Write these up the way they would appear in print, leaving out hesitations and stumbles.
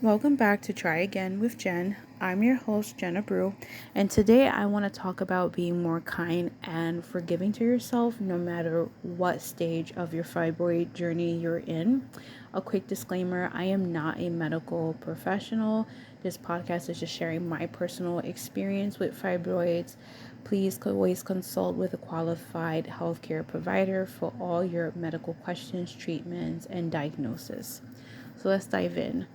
Welcome back to Try Again with Jen. I'm your host, Jenna Brew, and today I want to talk about being more kind and forgiving to yourself no matter what stage of your fibroid journey you're in. A quick disclaimer, I am not a medical professional. This podcast is just sharing my personal experience with fibroids. Please always consult with a qualified healthcare provider for all your medical questions, treatments, and diagnosis. So let's dive in.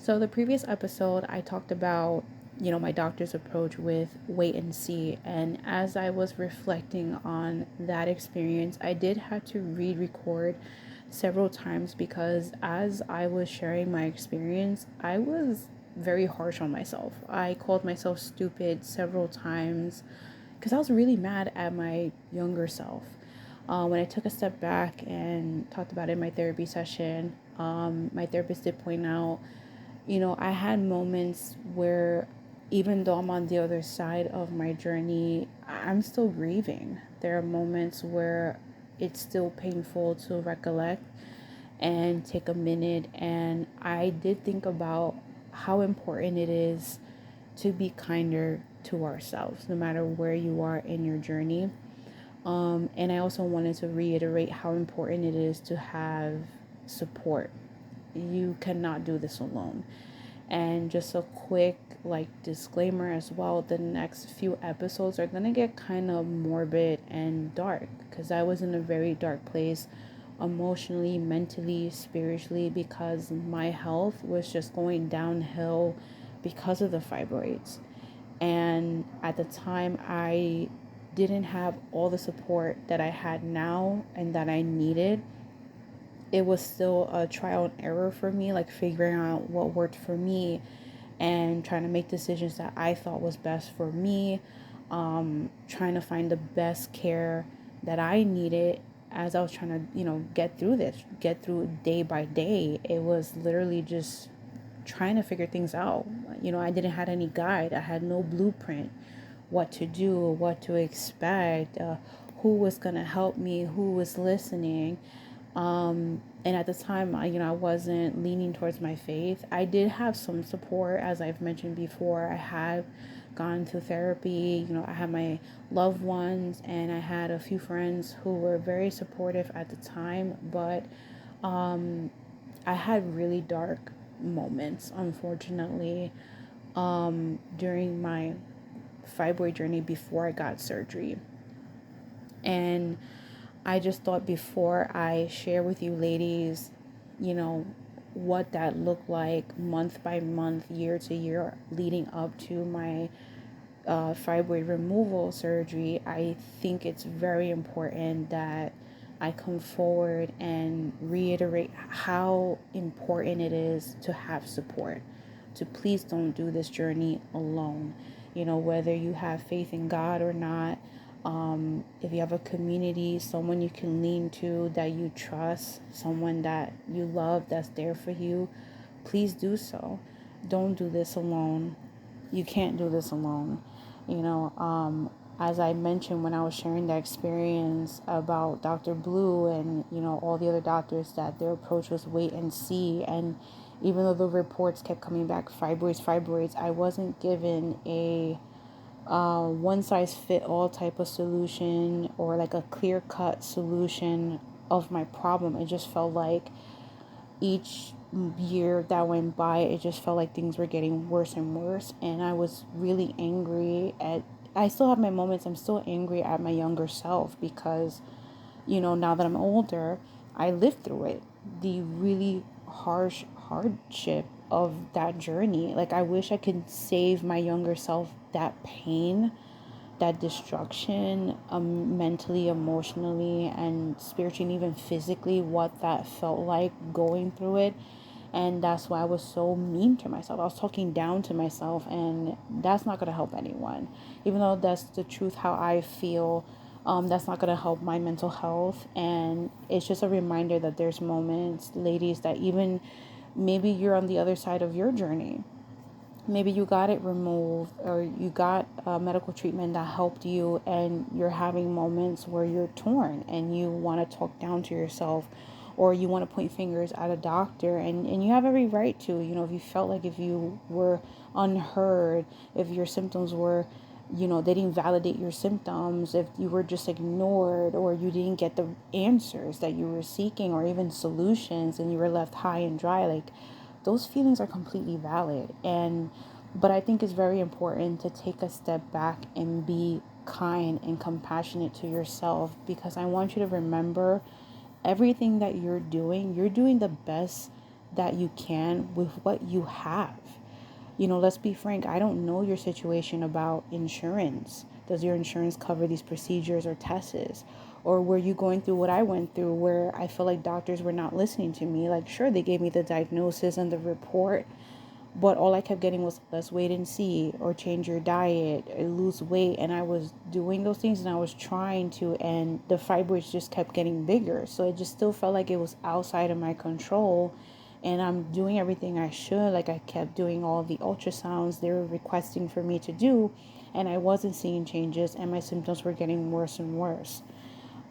So the previous episode, I talked about, my doctor's approach with wait and see. And as I was reflecting on that experience, I did have to re-record several times because as I was sharing my experience, I was very harsh on myself. I called myself stupid several times because I was really mad at my younger self. When I took a step back and talked about it in my therapy session, my therapist did point out, I had moments where even though I'm on the other side of my journey, I'm still grieving. There are moments where it's still painful to recollect and take a minute. And I did think about how important it is to be kinder to ourselves, no matter where you are in your journey. And I also wanted to reiterate how important it is to have support. You cannot do this alone. And just a quick disclaimer as well, the next few episodes are going to get kind of morbid and dark because I was in a very dark place emotionally, mentally, spiritually, because my health was just going downhill because of the fibroids. And at the time, I didn't have all the support that I had now and that I needed. It was still a trial and error for me, like figuring out what worked for me and trying to make decisions that I thought was best for me, trying to find the best care that I needed as I was trying to, get through this, get through day by day. It was literally just trying to figure things out. I didn't have any guide. I had no blueprint, what to do, what to expect, who was going to help me, who was listening. And at the time, I wasn't leaning towards my faith. I did have some support, as I've mentioned before. I had gone to therapy. I had my loved ones, and I had a few friends who were very supportive at the time. But I had really dark moments, unfortunately, during my fibroid journey before I got surgery. And I just thought before I share with you ladies, what that looked like month by month, year to year, leading up to my fibroid removal surgery, I think it's very important that I come forward and reiterate how important it is to have support. To please don't do this journey alone. Whether you have faith in God or not, if you have a community, someone you can lean to that you trust, someone that you love that's there for you, please do so. Don't do this alone. You can't do this alone. As I mentioned when I was sharing that experience about Dr. Blue and, all the other doctors, that their approach was wait and see. And even though the reports kept coming back, fibroids, I wasn't given a one size fit all type of solution or like a clear cut solution of my problem. It just felt like each year that went by, it just felt like things were getting worse and worse. And I was really angry I still have my moments. I'm still angry at my younger self because, now that I'm older, I lived through it. The really harsh hardship of that journey. Like, I wish I could save my younger self that pain, that destruction, mentally, emotionally, and spiritually, and even physically, what that felt like going through it. And that's why I was so mean to myself. I was talking down to myself, and that's not going to help anyone. Even though that's the truth, how I feel, that's not going to help my mental health. And it's just a reminder that there's moments, ladies, that even maybe you're on the other side of your journey. Maybe you got it removed or you got medical treatment that helped you, and you're having moments where you're torn and you want to talk down to yourself or you want to point fingers at a doctor, and you have every right to, if you felt like if you were unheard, if your symptoms were, they didn't validate your symptoms, if you were just ignored, or you didn't get the answers that you were seeking, or even solutions, and you were left high and dry, like those feelings are completely valid. But I think it's very important to take a step back and be kind and compassionate to yourself, because I want you to remember everything that you're doing the best that you can with what you have. Let's be frank, I don't know your situation about insurance. Does your insurance cover these procedures or tests? Or were you going through what I went through, where I feel like doctors were not listening to me? Like, sure, they gave me the diagnosis and the report, but all I kept getting was, let's wait and see, or change your diet, or lose weight. And I was doing those things and I was trying to, and the fibroids just kept getting bigger. So it just still felt like it was outside of my control. And I'm doing everything I should. Like, I kept doing all the ultrasounds they were requesting for me to do, and I wasn't seeing changes, and my symptoms were getting worse and worse.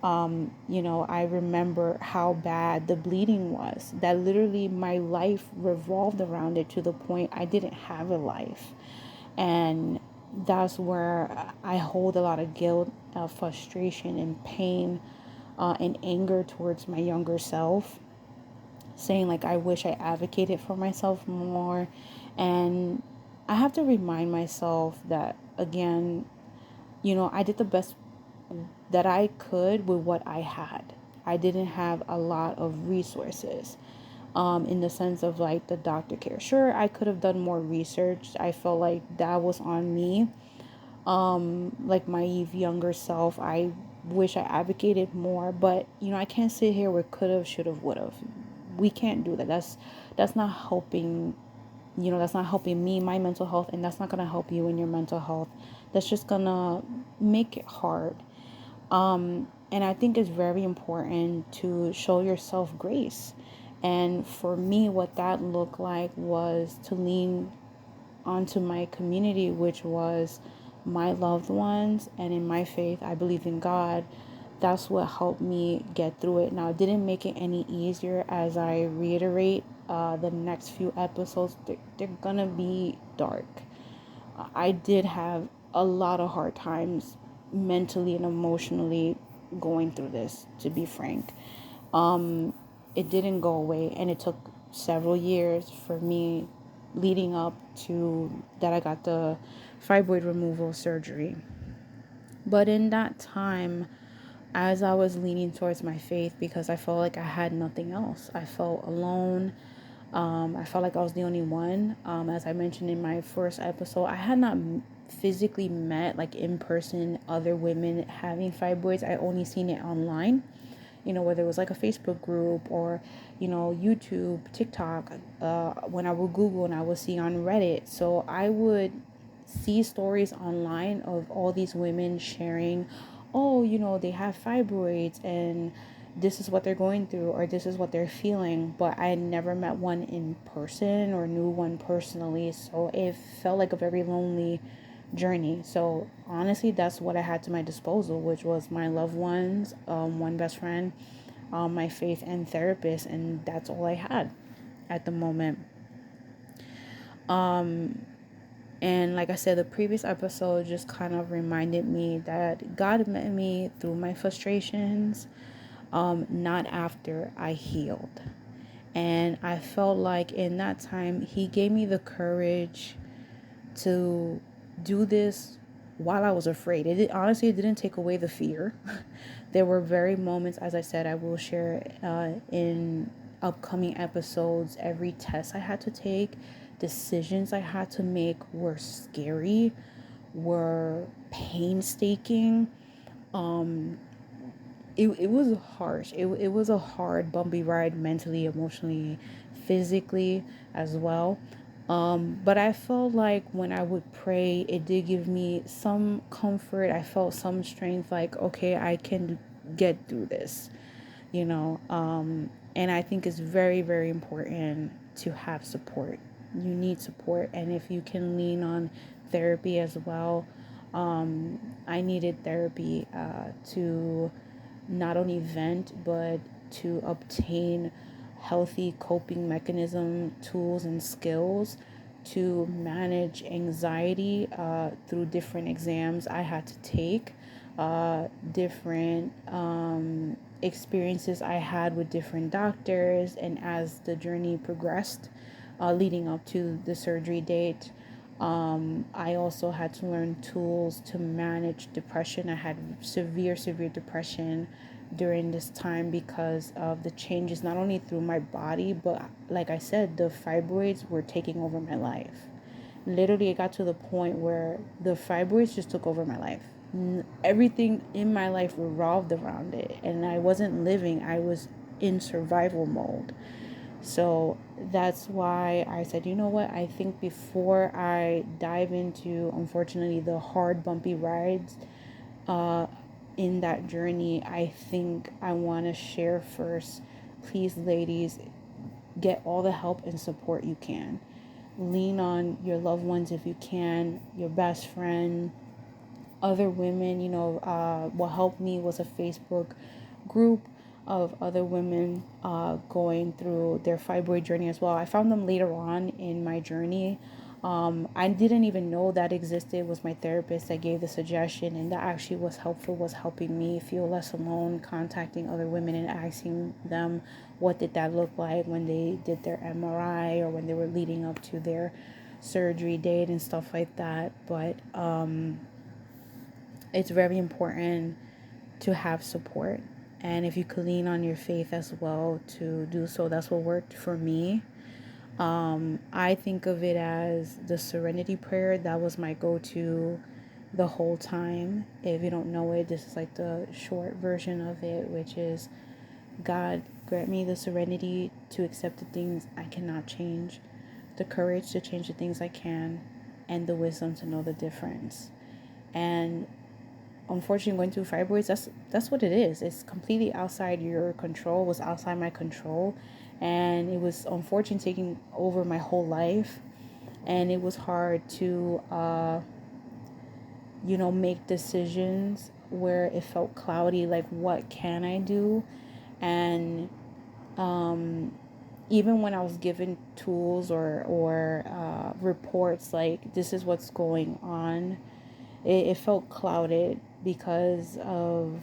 I remember how bad the bleeding was, that literally my life revolved around it, to the point I didn't have a life. And that's where I hold a lot of guilt, frustration, and pain, and anger towards my younger self, saying like, I wish I advocated for myself more. And I have to remind myself that, again, I did the best that I could with what I had. I didn't have a lot of resources, in the sense of like the doctor care. Sure, I could have done more research. I felt like that was on me. Like my younger self, I wish I advocated more, but I can't sit here with could have, should have, would have. We can't do that. That's not helping. That's not helping me, my mental health, and that's not gonna help you in your mental health. That's just gonna make it hard. And I think it's very important to show yourself grace. And for me, what that looked like was to lean onto my community, which was my loved ones. And in my faith, I believe in God. That's what helped me get through it. Now, it didn't make it any easier, as I reiterate. The next few episodes, they're gonna be dark. I did have a lot of hard times mentally and emotionally going through this, to be frank. It didn't go away, and it took several years for me leading up to that I got the fibroid removal surgery. But in that time, as I was leaning towards my faith, because I felt like I had nothing else, I felt alone. I felt like I was the only one. As I mentioned in my first episode, I had not physically met, like in person, other women having fibroids. I only seen it online, whether it was like a Facebook group, or, YouTube, TikTok, when I would Google, and I would see on Reddit. So I would see stories online of all these women sharing, oh, they have fibroids, and this is what they're going through, or this is what they're feeling. But I had never met one in person or knew one personally. So it felt like a very lonely journey. So honestly, that's what I had to my disposal, which was my loved ones, one best friend, my faith, and therapist. And that's all I had at the moment. And like I said, the previous episode just kind of reminded me that God met me through my frustrations, not after I healed. And I felt like in that time, He gave me the courage to do this while I was afraid. Honestly, it didn't take away the fear. There were very moments, as I said, I will share in upcoming episodes. Every test I had to take, decisions I had to make were scary, were painstaking. It was harsh. It was a hard, bumpy ride, mentally, emotionally, physically as well. But I felt like when I would pray, it did give me some comfort. I felt some strength, like, okay, I can get through this, you know. And I think it's very, very important to have support. You need support. And if you can lean on therapy as well, I needed therapy to not only vent, but to obtain healthy coping mechanism tools and skills to manage anxiety through different exams I had to take, different experiences I had with different doctors, and as the journey progressed, leading up to the surgery date, I also had to learn tools to manage depression. I had severe depression during this time because of the changes, not only through my body, but like I said, the fibroids were taking over my life. Literally, it got to the point where the fibroids just took over my life. Everything in my life revolved around it, and I wasn't living, I was in survival mode. So that's why I said, you know what, I think before I dive into, unfortunately, the hard, bumpy rides in that journey, I think I want to share first, please, ladies, get all the help and support you can. Lean on your loved ones if you can, your best friend, other women. What helped me was a Facebook group of other women going through their fibroid journey as well. I found them later on in my journey. I didn't even know that existed. It was my therapist that gave the suggestion, and that actually was helpful, was helping me feel less alone, contacting other women and asking them what did that look like when they did their MRI or when they were leading up to their surgery date and stuff like that. But it's very important to have support, and if you could lean on your faith as well to do so, that's what worked for me. I think of it as the serenity prayer. That was my go-to the whole time. If you don't know it, this is like the short version of it, which is, God, grant me the serenity to accept the things I cannot change, the courage to change the things I can, and the wisdom to know the difference. And unfortunately, going through fibroids, that's what it is. It's completely outside your control. It was outside my control, and it was unfortunately taking over my whole life. And it was hard to make decisions where it felt cloudy, like what can I do. And even when I was given tools or reports like this is what's going on, it felt clouded because of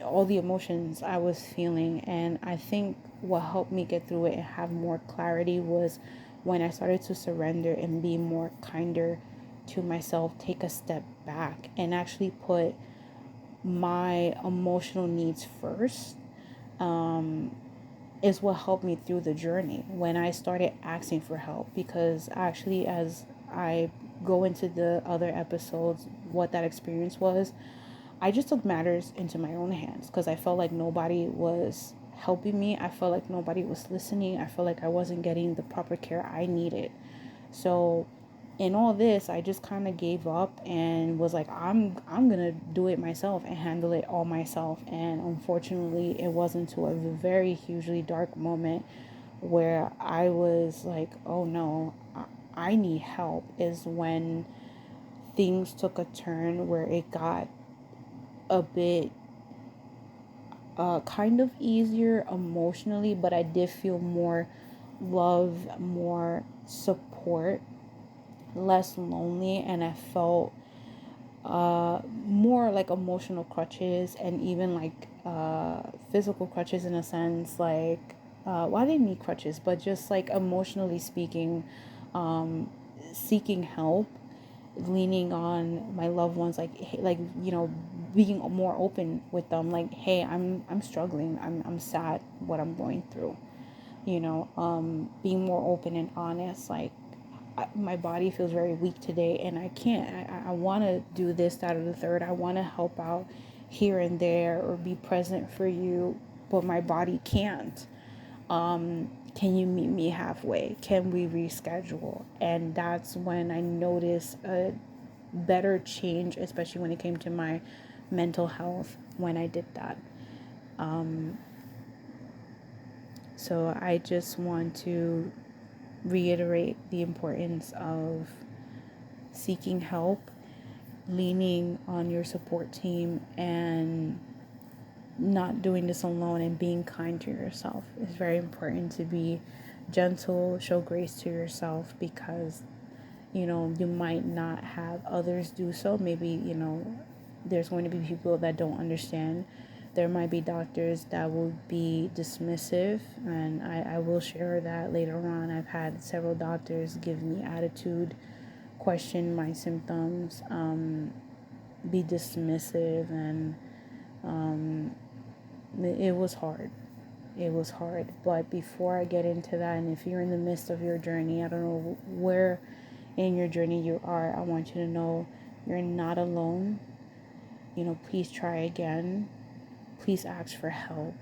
all the emotions I was feeling. And I think what helped me get through it and have more clarity was when I started to surrender and be more kinder to myself, take a step back and actually put my emotional needs first. Is what helped me through the journey when I started asking for help. Because actually, as I go into the other episodes, what that experience was, I just took matters into my own hands because I felt like nobody was helping me. I felt like nobody was listening. I felt like I wasn't getting the proper care I needed. So in all this, I just kind of gave up and was like, I'm gonna do it myself and handle it all myself. And unfortunately, it wasn't until a very hugely dark moment where I was like, oh no, I need help, is when things took a turn where it got a bit kind of easier emotionally, but I did feel more love, more support, less lonely, and I felt more like emotional crutches and even like physical crutches in a sense, like well, I didn't need crutches, but just like emotionally speaking, seeking help, leaning on my loved ones, being more open with them, like, hey, I'm struggling, I'm sad, what I'm going through, being more open and honest, like, my body feels very weak today and I can't, I want to do this, that, or the third, I want to help out here and there or be present for you, but my body can't. Can you meet me halfway? Can we reschedule? And that's when I noticed a better change, especially when it came to my mental health, when I did that. So I just want to reiterate the importance of seeking help, leaning on your support team, and not doing this alone and being kind to yourself. It's very important to be gentle, show grace to yourself, because you might not have others do so. Maybe there's going to be people that don't understand. There might be doctors that will be dismissive, and I will share that later on. I've had several doctors give me attitude, question my symptoms, be dismissive, and it was hard. It was hard. But before I get into that, and if you're in the midst of your journey, I don't know where in your journey you are, I want you to know you're not alone. Please try again. Please ask for help.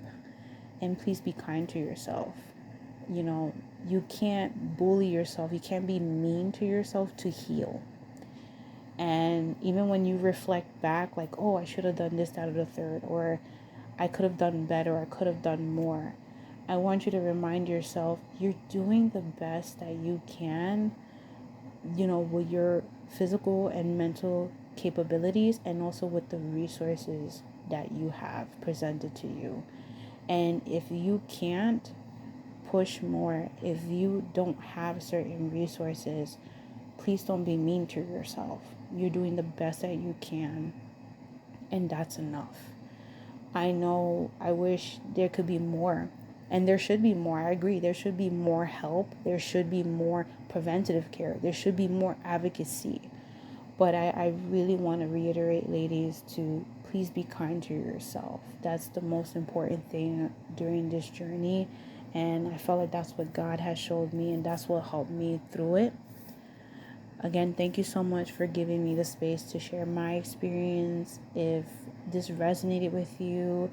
And please be kind to yourself. You can't bully yourself. You can't be mean to yourself to heal. And even when you reflect back, like, oh, I should have done this, that, or the third, or I could have done better, I could have done more, I want you to remind yourself you're doing the best that you can, with your physical and mental capabilities, and also with the resources that you have presented to you. And if you can't push more, if you don't have certain resources, please don't be mean to yourself. You're doing the best that you can, and that's enough. I know, I wish there could be more, and there should be more. I agree, there should be more help, there should be more preventative care, there should be more advocacy. But I really want to reiterate, ladies, to please be kind to yourself. That's the most important thing during this journey, and I felt like that's what God has showed me, and that's what helped me through it. Again, thank you so much for giving me the space to share my experience. If this resonated with you,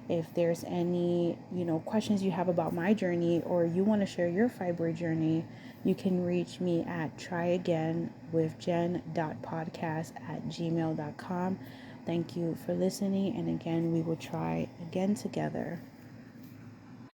if there's any, questions you have about my journey, or you want to share your fibroid journey, you can reach me at tryagainwithjen.podcast at gmail.com. Thank you for listening, and again, we will try again together.